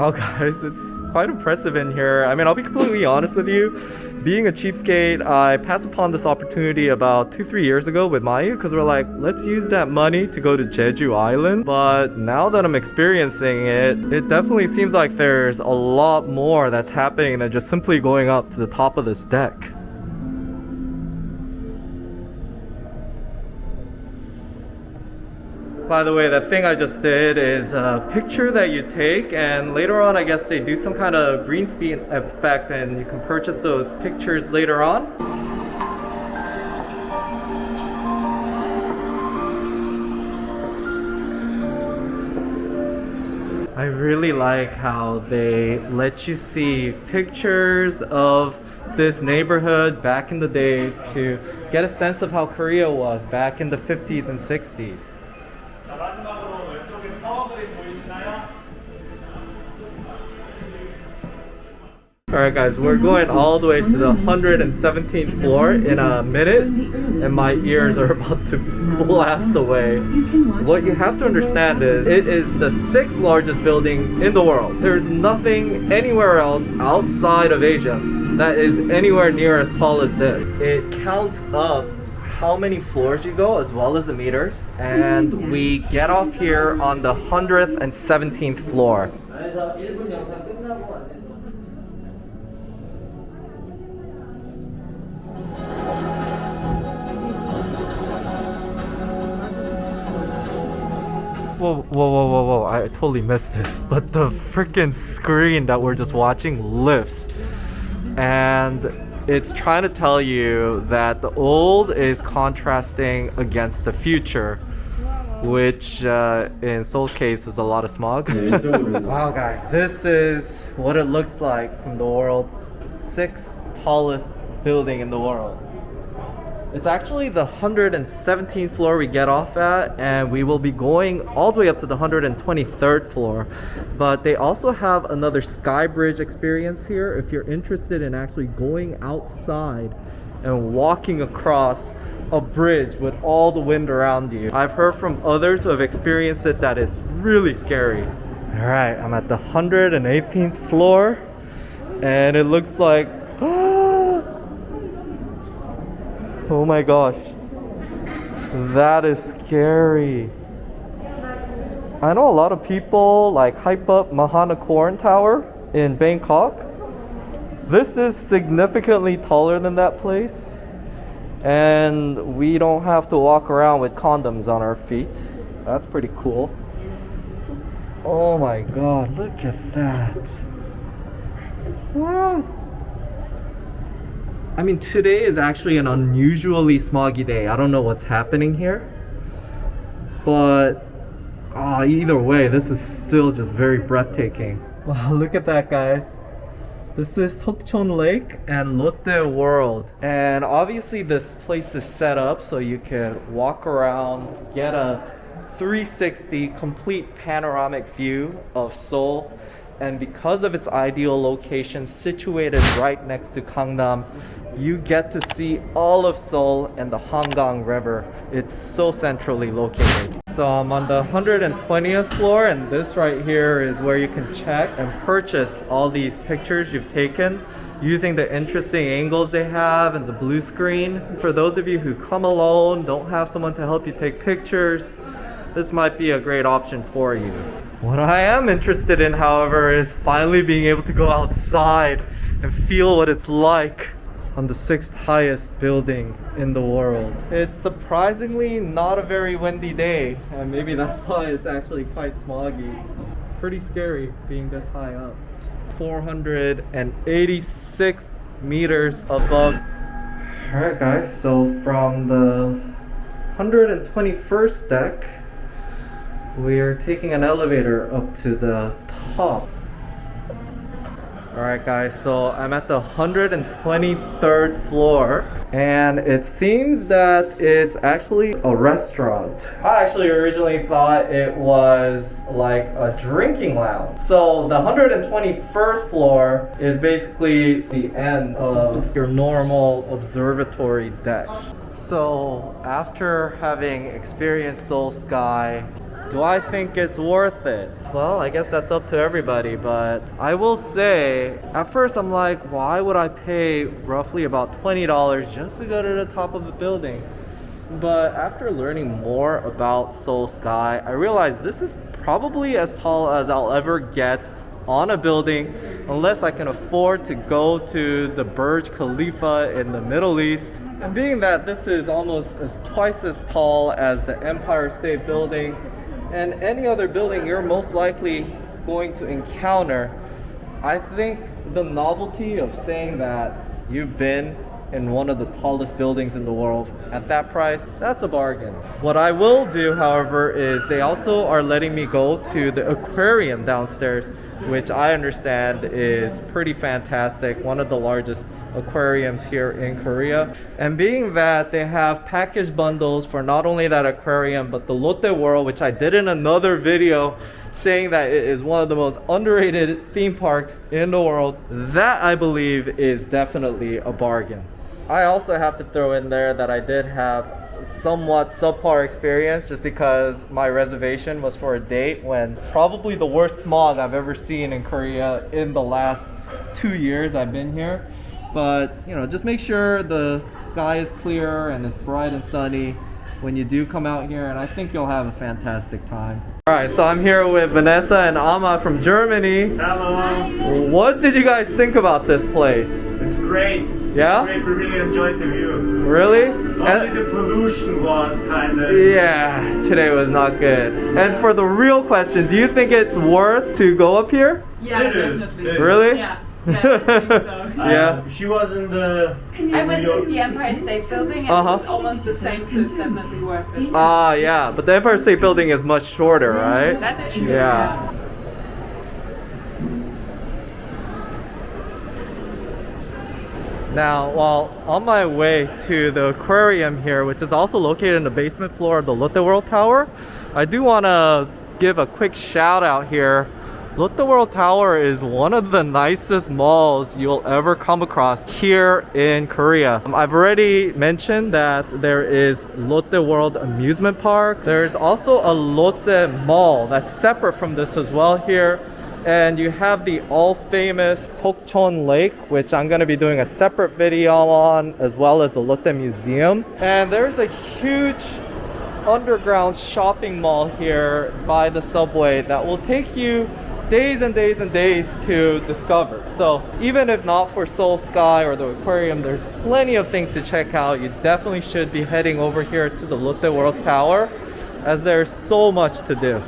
Wow guys, it's quite impressive in here. I mean, I'll be completely honest with you. Being a cheapskate, I passed upon this opportunity about 2-3 years ago with Mayu because we're like, let's use that money to go to Jeju Island. But now that I'm experiencing it, it definitely seems like there's a lot more that's happening than just simply going up to the top of this deck. By the way, that thing I just did is a picture that you take, and later on I guess they do some kind of green screen effect and you can purchase those pictures later on. I really like how they let you see pictures of this neighborhood back in the days to get a sense of how Korea was back in the 50s and 60s. Alright guys, we're going all the way to the 117th floor in a minute, and my ears are about to blast away. What you have to understand is, it is the 6th largest building in the world. There's nothing anywhere else outside of Asia that is anywhere near as tall as this. It counts up how many floors you go as well as the meters, and we get off here on the 117th floor. Whoa, I totally missed this, but the freaking screen that we're just watching lifts, and it's trying to tell you that the old is contrasting against the future, which in Seoul's case is a lot of smog. Wow guys, this is what it looks like from the world's 6th tallest building in the world. It's actually the 117th floor we get off at, and we will be going all the way up to the 123rd floor. But they also have another sky bridge experience here if you're interested in actually going outside and walking across a bridge with all the wind around you. I've heard from others who have experienced it that it's really scary. Alright, I'm at the 118th floor, and it looks like oh my gosh, that is scary. I know a lot of people like hype up Mahanakorn Tower in Bangkok. This is significantly taller than that place, and we don't have to walk around with condoms on our feet. That's pretty cool. Oh my god, look at that. Wow. I mean, today is actually an unusually smoggy day. I don't know what's happening here, but either way, this is still just very breathtaking. Wow, look at that guys. This is Sokchon Lake and Lotte World, and obviously this place is set up so you can walk around, get a 360 complete panoramic view of Seoul. And because of its ideal location situated right next to Gangnam, you get to see all of Seoul and the Hangang River. It's so centrally located. So I'm on the 120th floor, and this right here is where you can check and purchase all these pictures you've taken using the interesting angles they have and the blue screen. For those of you who come alone, don't have someone to help you take pictures, this might be a great option for you. What I am interested in, however, is finally being able to go outside and feel what it's like on the 6th highest building in the world. It's surprisingly not a very windy day, and maybe that's why it's actually quite smoggy. Pretty scary being this high up. 486 meters above. Alright guys, so from the 121st deck, we are taking an elevator up to the top. Alright guys, so I'm at the 123rd floor, and it seems that it's actually a restaurant. I actually originally thought it was like a drinking lounge. So the 121st floor is basically the end of your normal observatory decks. So after having experienced Seoul Sky, Do I think it's worth it? Well, I guess that's up to everybody, but I will say, at first I'm like, why would I pay roughly about $20 just to go to the top of the building? But after learning more about Seoul Sky, I realized this is probably as tall as I'll ever get on a building, unless I can afford to go to the Burj Khalifa in the Middle East. And being that this is almost twice as tall as the Empire State Building and any other building you're most likely going to encounter, I think the novelty of saying that you've been in one of the tallest buildings in the world at that price, that's a bargain. What I will do, however, is they also are letting me go to the aquarium downstairs, which I understand is pretty fantastic, one of the largest aquariums here in Korea. And being that they have package bundles for not only that aquarium but the Lotte World, which I did in another video saying that it is one of the most underrated theme parks in the world, that I believe is definitely a bargain. I also have to throw in there that I did have somewhat subpar experience just because my reservation was for a date when probably the worst smog I've ever seen in Korea in the last 2 years I've been here. But you know, just make sure the sky is clear and it's bright and sunny when you do come out here, and I think you'll have a fantastic time. Alright, so I'm here with Vanessa and Amma from Germany. Hello. What did you guys think about this place? It's great. Yeah? It's great. We really enjoyed the view. Really? Only the pollution was kind of... Yeah, today was not good. And for the real question, do you think it's worth to go up here? Yeah, It is. definitely. It is. Really? Yeah, I think so. Yeah. She was in the... I was at the Empire State Building and it's almost the same, so it's definitely worth it. Ah, yeah, but the Empire State Building is much shorter, right? That's true. Yeah. Now, while on my way to the aquarium here, which is also located in the basement floor of the Lotte World Tower, I do want to give a quick shout out here. Lotte World Tower is one of the nicest malls you'll ever come across here in Korea. I've already mentioned that there is Lotte World Amusement Park. There's also a Lotte Mall that's separate from this as well here. And you have the all-famous Sokchon Lake, which I'm going to be doing a separate video on, as well as the Lotte Museum. And there's a huge underground shopping mall here by the subway that will take you days and days and days to discover. So even if not for Seoul Sky or the aquarium, there's plenty of things to check out. You definitely should be heading over here to the Lotte World Tower, as there's so much to do.